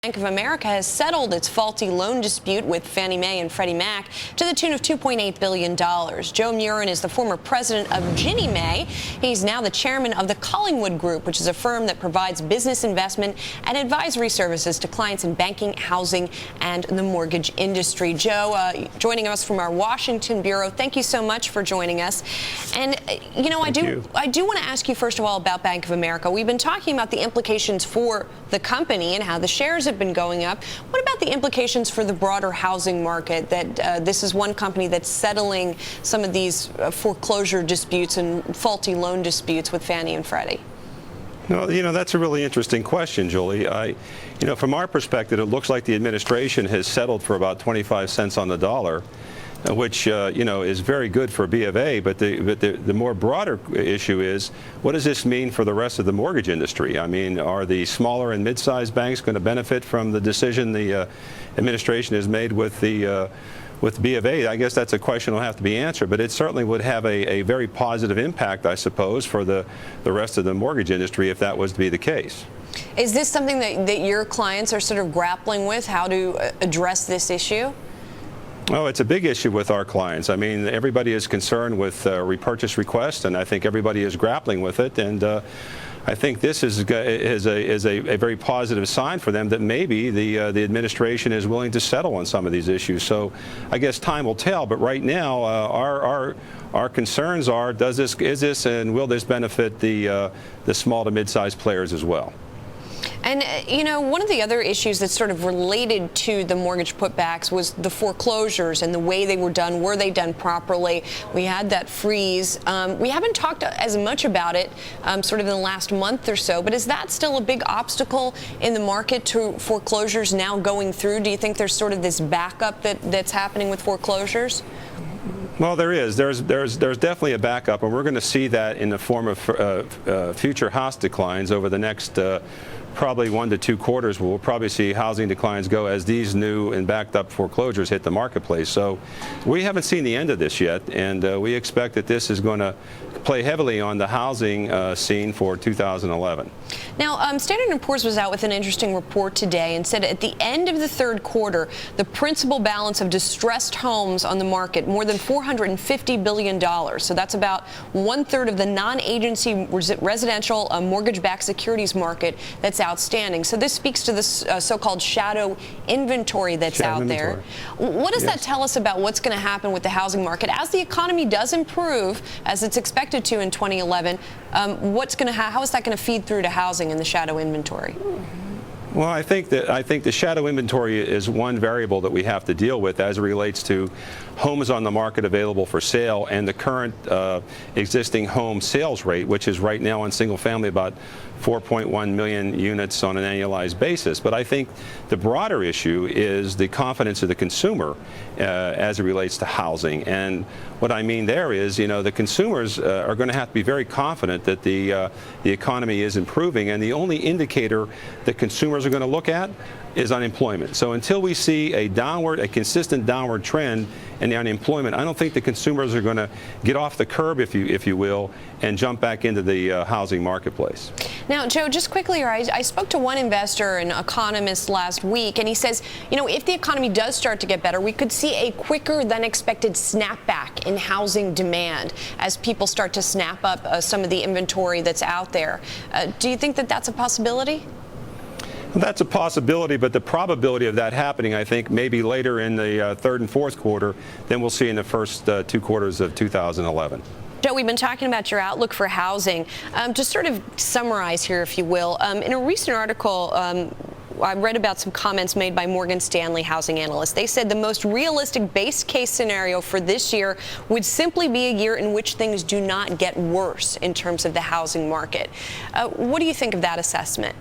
Bank of America has settled its faulty loan dispute with Fannie Mae and Freddie Mac to the tune of $2.8 billion. Joe Murin is the former president of Ginnie Mae. He's now the chairman of the Collingwood Group, which is a firm that provides business investment and advisory services to clients in banking, housing, and the mortgage industry. Joe, joining us from our Washington bureau, thank you so much for joining us. And, I do want to ask you, first of all, about Bank of America. We've been talking about the implications for the company and how the shares have been going up. What about the implications for the broader housing market, that this is one company that's settling some of these foreclosure disputes and faulty loan disputes with Fannie and Freddie? No, that's a really interesting question, Julie. From our perspective, it looks like the administration has settled for about 25 cents on the dollar, which is very good for B of A. But the more broader issue is, what does this mean for the rest of the mortgage industry? I mean, are the smaller and mid-sized banks going to benefit from the decision the administration has made with B of A? I guess that's a question will have to be answered, but it certainly would have a very positive impact, I suppose, for the rest of the mortgage industry if that was to be the case. Is this something that your clients are sort of grappling with, how to address this issue? Oh, it's a big issue with our clients. I mean, everybody is concerned with repurchase requests, and I think everybody is grappling with it. And I think this is a very positive sign for them that maybe the administration is willing to settle on some of these issues. So I guess time will tell. But right now, our concerns are: is this and will this benefit the small to mid-sized players as well? And, one of the other issues that's sort of related to the mortgage putbacks was the foreclosures and the way they were done. Were they done properly? We had that freeze. We haven't talked as much about it sort of in the last month or so, but is that still a big obstacle in the market to foreclosures now going through? Do you think there's sort of this backup that's happening with foreclosures? Well, there is. There's definitely a backup, and we're going to see that in the form of future house declines over the next probably 1 to 2 quarters. We'll probably see housing declines go as these new and backed up foreclosures hit the marketplace. So we haven't seen the end of this yet, and we expect that this is going to play heavily on the housing scene for 2011. Now, Standard & Poor's was out with an interesting report today and said at the end of the third quarter, the principal balance of distressed homes on the market, more than $450 billion. So that's about 1/3 of the non-agency residential mortgage-backed securities market that's outstanding. So this speaks to this so-called shadow inventory that's out there. What does that tell us about what's going to happen with the housing market as the economy does improve, as it's expected to in 2011? How is that going to feed through to housing and the shadow inventory? Well, I think the shadow inventory is one variable that we have to deal with as it relates to homes on the market available for sale and the current existing home sales rate, which is right now on single family about 4.1 million units on an annualized basis. But I think the broader issue is the confidence of the consumer as it relates to housing. And what I mean there is, the consumers are going to have to be very confident that the economy is improving, and the only indicator that consumers are going to look at is unemployment. So until we see a consistent downward trend in the unemployment, I don't think the consumers are going to get off the curb, if you will, and jump back into the housing marketplace. Now, Joe, just quickly, I spoke to one investor, an economist, last week, and he says, if the economy does start to get better, we could see a quicker than expected snapback in housing demand as people start to snap up some of the inventory that's out there. Do you think that that's a possibility? Well, that's a possibility, but the probability of that happening, I think, maybe later in the third and fourth quarter than we'll see in the first 2 quarters of 2011. Joe, we've been talking about your outlook for housing. Just sort of summarize here, if you will. In a recent article, I read about some comments made by Morgan Stanley housing analysts. They said the most realistic base case scenario for this year would simply be a year in which things do not get worse in terms of the housing market. What do you think of that assessment?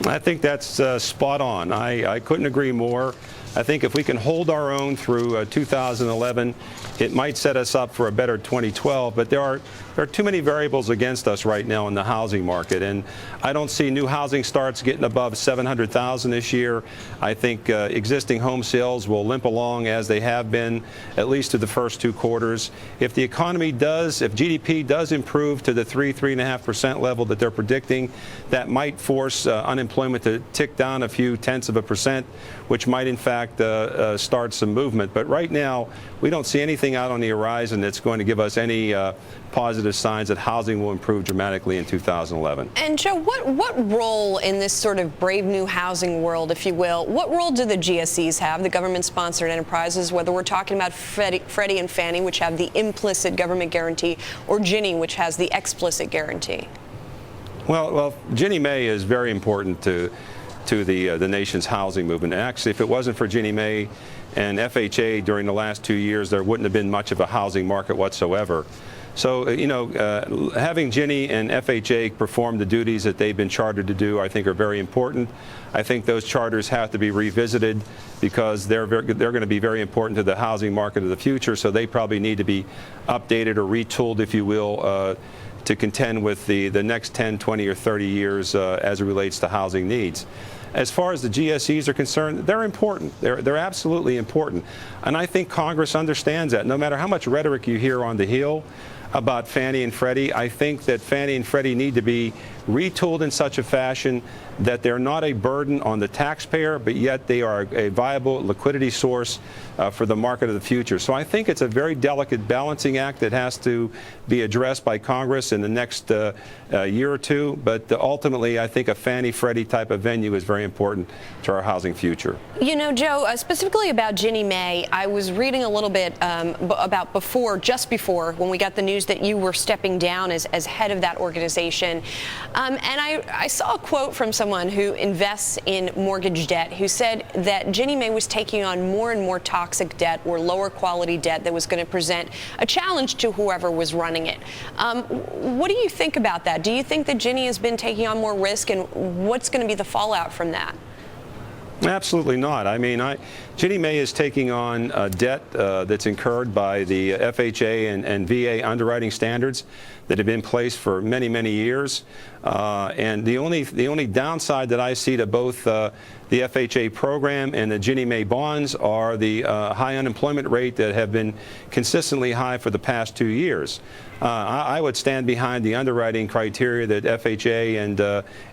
I think that's spot on. I couldn't agree more. I think if we can hold our own through 2011, it might set us up for a better 2012. But there are too many variables against us right now in the housing market, and I don't see new housing starts getting above 700,000 this year. I think existing home sales will limp along as they have been, at least to the first 2 quarters. If the economy does, if GDP does improve to the 3.5% level that they're predicting, that might force unemployment to tick down a few tenths of a percent, which might in fact start some movement. But right now, we don't see anything out on the horizon that's going to give us any positive signs that housing will improve dramatically in 2011. And Joe, what role in this sort of brave new housing world, if you will, what role do the GSEs have, the government-sponsored enterprises, whether we're talking about Freddie and Fannie, which have the implicit government guarantee, or Ginnie, which has the explicit guarantee? Well, Ginnie Mae is very important to the nation's housing movement. Actually, if it wasn't for Ginnie Mae and FHA during the last 2 years, there wouldn't have been much of a housing market whatsoever. So, having Ginnie and FHA perform the duties that they've been chartered to do, I think, are very important. I think those charters have to be revisited because they're going to be very important to the housing market of the future. So they probably need to be updated or retooled, if you will, to contend with the next 10, 20, or 30 years as it relates to housing needs. As far as the GSEs are concerned, they're important. They're absolutely important. And I think Congress understands that. No matter how much rhetoric you hear on the Hill about Fannie and Freddie, I think that Fannie and Freddie need to be retooled in such a fashion that they're not a burden on the taxpayer, but yet they are a viable liquidity source for the market of the future. So I think it's a very delicate balancing act that has to be addressed by Congress in the next year or two. But ultimately, I think a Fannie Freddie type of venue is very important to our housing future. You know, Joe, specifically about Ginnie Mae, I was reading a little bit about just before, when we got the news that you were stepping down as head of that organization. And I saw a quote from someone who invests in mortgage debt who said that Ginnie Mae was taking on more and more toxic debt or lower quality debt that was going to present a challenge to whoever was running it. What do you think about that? Do you think that Ginnie has been taking on more risk, and what's going to be the fallout from that? Absolutely not. I mean, Ginnie Mae is taking on debt that's incurred by the FHA and VA underwriting standards that have been in place for many, many years. And the only downside that I see to both the FHA program and the Ginnie Mae bonds are the high unemployment rate that have been consistently high for the past 2 years. I would stand behind the underwriting criteria that FHA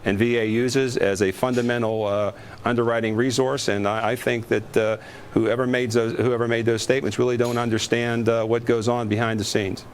and VA uses as a fundamental underwriting resource, and I think that whoever made those statements really don't understand what goes on behind the scenes.